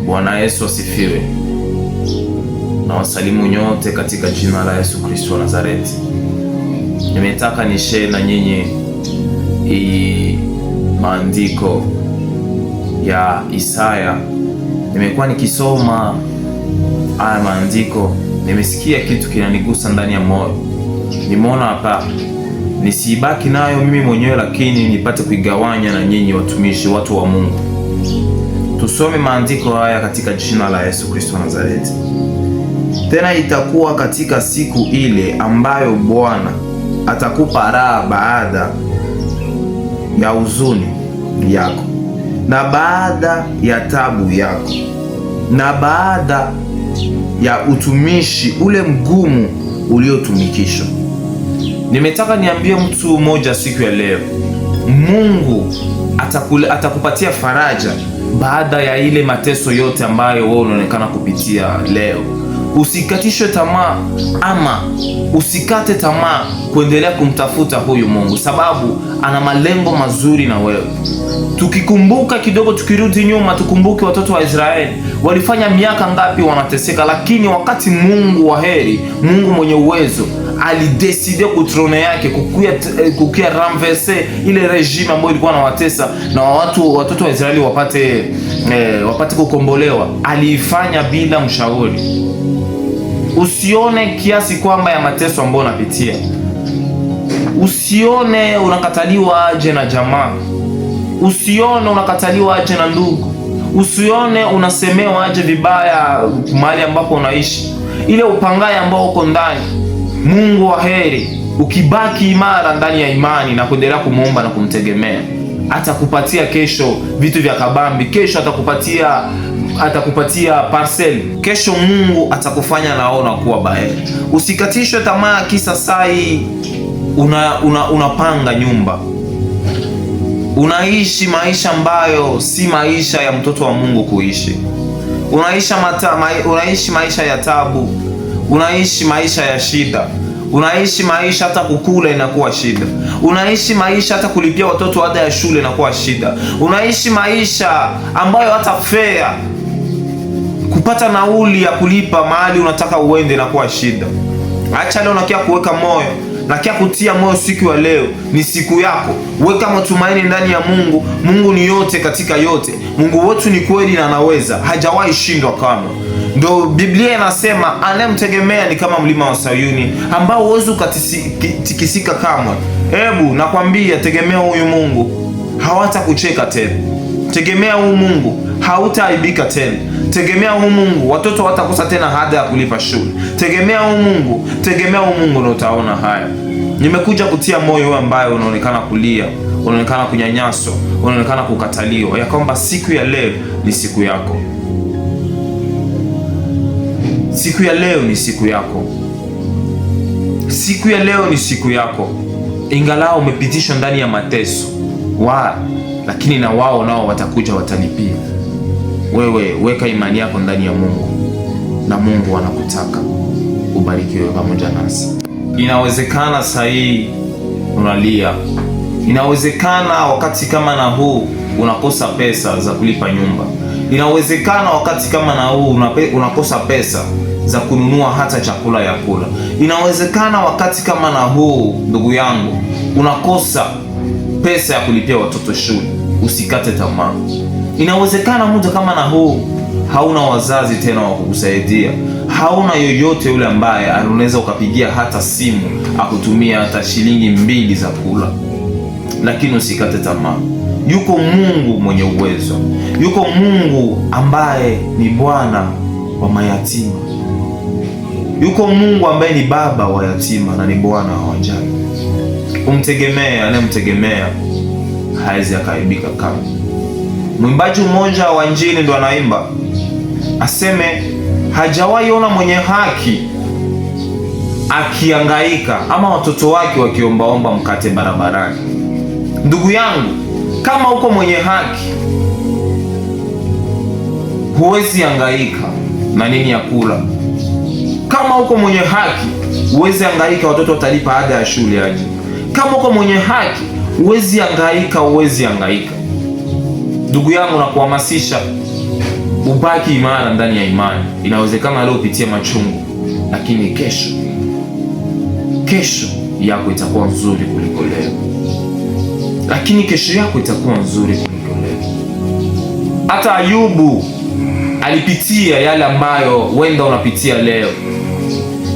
Bwana Yesu asifiwe. Na wasalimu nyote katika jina la Yesu Kristo wa Nazareti. Nimetaka nishare na nyinyi hii maandiko ya Isaya. Nimekuwa nikisoma haya maandiko, nimesikia kitu kinanigusa ndani ya moyo. Nimeona hapa nisibaki nayo mimi mwenyewe, lakini nipate kuigawanya na nyinyi watumishi, watu wa Mungu. Tusome maandiko haya katika jina la Yesu Kristo wa Nazareti. Tena itakuwa katika siku ile ambayo Bwana atakupa raha baada ya huzuni yako, na baada ya tabu yako, na baada ya utumishi ule mgumu uliotumikishwa. Nimetaka niambie mtu mmoja siku ya leo, Mungu atakupatia faraja baada ya ile mateso yote ambayo wewe unaonekana kupitia leo. Usikatishwe tamaa, ama usikate tamaa kuendelea kumtafuta huyu Mungu, sababu ana malengo mazuri na wewe. Tukikumbuka kidogo, tukirudi nyuma, tukumbuke watoto wa Israeli walifanya miaka ngapi wanateseka, lakini wakati Mungu wa heri, Mungu mwenye uwezo alideside kutrone yake kukia renverser ile regime ambayo ilikuwa inawatesa na watoto wa Israeli wapate kukombolewa. Aliifanya bila mshauri. Usione kiasi kwamba ya mateso ambayo unapitia, usione unakataliwa aje na jamaa, usione unakataliwa aje na ndugu, usione unasemewa aje vibaya mahali ambapo unaishi, ile upangaya ambao uko ndani. Mungu wa heri, ukibaki imara ndani ya imani na kuendelea kumuomba na kumtegemea, atakupatia kesho vitu vya kabambi. Kesho atakupatia parcel. Kesho Mungu atakufanya naona kuwa baheri. Usikatishwe tamaa kisa sai unapanga nyumba, unaishi maisha ambayo si maisha ya mtoto wa Mungu kuishi. Unaishi maisha ya tabu, unaishi maisha ya shida, unaishi maisha hata kukula inakuwa shida, unaishi maisha hata kulipia watoto ada ya shule inakuwa shida, unaishi maisha ambayo hata fare kupata nauli ya kulipa mahali unataka uende inakuwa shida. Acha leo nakia kuweka moyo, nakia kutia moyo siku ya leo. Ni siku yako. Weka matumaini ndani ya Mungu. Mungu ni yote katika yote. Mungu wetu ni kweli na anaweza, hajawahi shindwa kamwe. Ndio Biblia inasema anayemtegemea ni kama mlima wa Sayuni ambao huwezi ukatikisika kamwe. Hebu nakwambia, tegemea huyu Mungu, hawatakucheka tena. Tegemea huyu Mungu, hautaaibika tena. Tegemea huyu Mungu, watoto watakosa tena ada ya kulipa shule. Tegemea huyu Mungu, tegemea huyu Mungu na utaona haya. Nimekuja kutia moyo wewe ambaye unaonekana kulia, unaonekana kunyanyaswa, unaonekana kukataliwa, ya kwamba siku ya leo ni siku yako. Siku ya leo ni siku yako. Siku ya leo ni siku yako. Ingalau umepitishwa ndani ya mateso lakini na wao nao watakuja, watalipia. Wewe weka imani yako ndani ya Mungu, na Mungu anakutaka ubarikiwe pamoja nasi. Inawezekana sahii unalia, inawezekana wakati kama na huu unakosa pesa za kulipa nyumba, inawezekana wakati kama na huu unakosa pesa za kununua hata chakula ya kula, inawezekana wakati kama na huu, ndugu yangu, unakosa pesa ya kulipia watoto shule. Usikate tamaa. Inawezekana muda kama na huu hauna wazazi tena wa kukusaidia, hauna yoyote yule ambaye unaweza ukapigia hata simu akutumia hata shilingi 2 za kula, lakini usikate tamaa. Yuko Mungu mwenye uwezo, yuko Mungu ambaye ni Bwana wa mayatima, yuko Mungu ambaye ni baba wa yatima na ni Bwana wa wajane. Umtegemee, anayemtegemea hawezi akaibika kamwe. Mwimbaji mmoja wa Injili ndo anaimba, aseme hajawahi ona mwenye haki akihangaika ama watoto wake wakiombaomba mkate barabarani. Ndugu yangu, kama uko mwenye haki, huwezi hangaika na nini ya kula. Kama uko mwenye haki, huwezi hangaika watoto watalipa ada ya shule aje. Kama uko mwenye haki, huwezi hangaika. Ndugu yangu, nakuhamasisha ubaki imara ndani ya imani. Inawezekana leo upitie machungu, lakini kesho yako itakuwa nzuri kuliko leo. Lakini kesho yako itakuwa nzuri kuliko leo. Hata Ayubu alipitia yale ambayo wenda unapitia leo.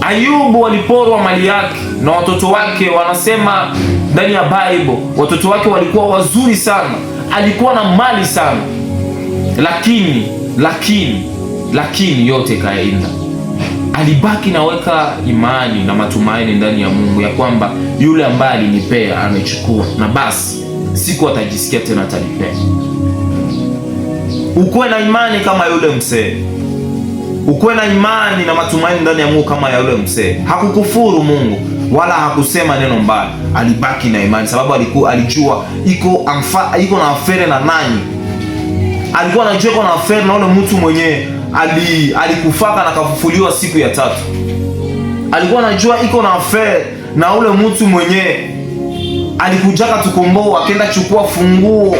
Ayubu aliporwa mali yake na watoto wake. Wanasema ndani ya Bible watoto wake walikuwa wazuri sana, alikuwa na mali sana, lakini yote kaenda. Alibaki naweka imani na matumaini ndani ya Mungu ya kwamba yule ambaye alinipea amechukua, na basi siku atajisikia tena atanipea. Ukuwe na imani kama yule mzee. Ukuwe na imani na matumaini ndani ya Mungu kama ya yule mzee. Hakukufuru Mungu wala hakusema neno mbaya. Alibaki na imani sababu alijua iko na afere na nani. Alikuwa anajua iko na afere na yule mtu mwenyewe alikufaka na kafufuliwa siku ya 3. Alikuwa anajua iko na afere na ule mtu mwenyewe alikujaka tukomboa, akaenda chukua funguo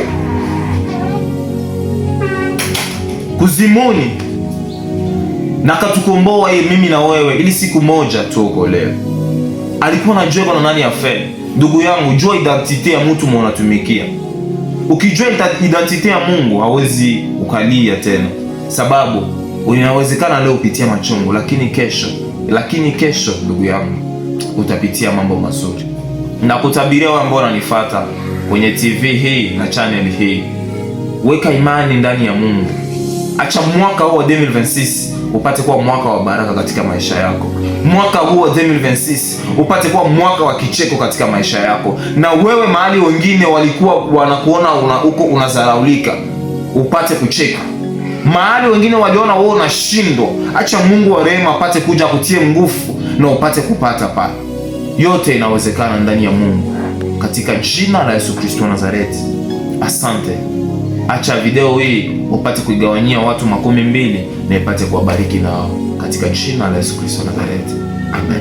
kuzimuni na katukomboa mimi na wewe ili siku moja tuokolewe. Alikuwa anajua iko na nani afere. Ndugu yangu, jua identite ya mtu mwanatumikia. Ukijua identite ya Mungu hawezi ukalia tena, sababu inawezekana leo upitia machungu, lakini kesho ndugu yangu utapitia mambo mazuri. Na kutabiria wao ambao wananifuata kwenye TV hii na channel hii, weka imani ndani ya Mungu. Acha mwaka huu wa 2026 upate kuwa mwaka wa baraka katika maisha yako. Mwaka huu wa 2026 upate kuwa mwaka wa kicheko katika maisha yako. Na wewe mahali wengine walikuwa wanakuona uko unazaraulika, upate kucheka. Mahali wengine waliona wewe unashindwa, acha Mungu wa rehema apate kuja kutie nguvu na upate kupata pale. Yote inawezekana ndani ya Mungu, katika jina la Yesu Kristo wa Nazareti. Asante. Acha video hii upate kuigawanyia watu 12 na ipate kuwabariki nao, katika jina la Yesu Kristo wa Nazareti. Amen.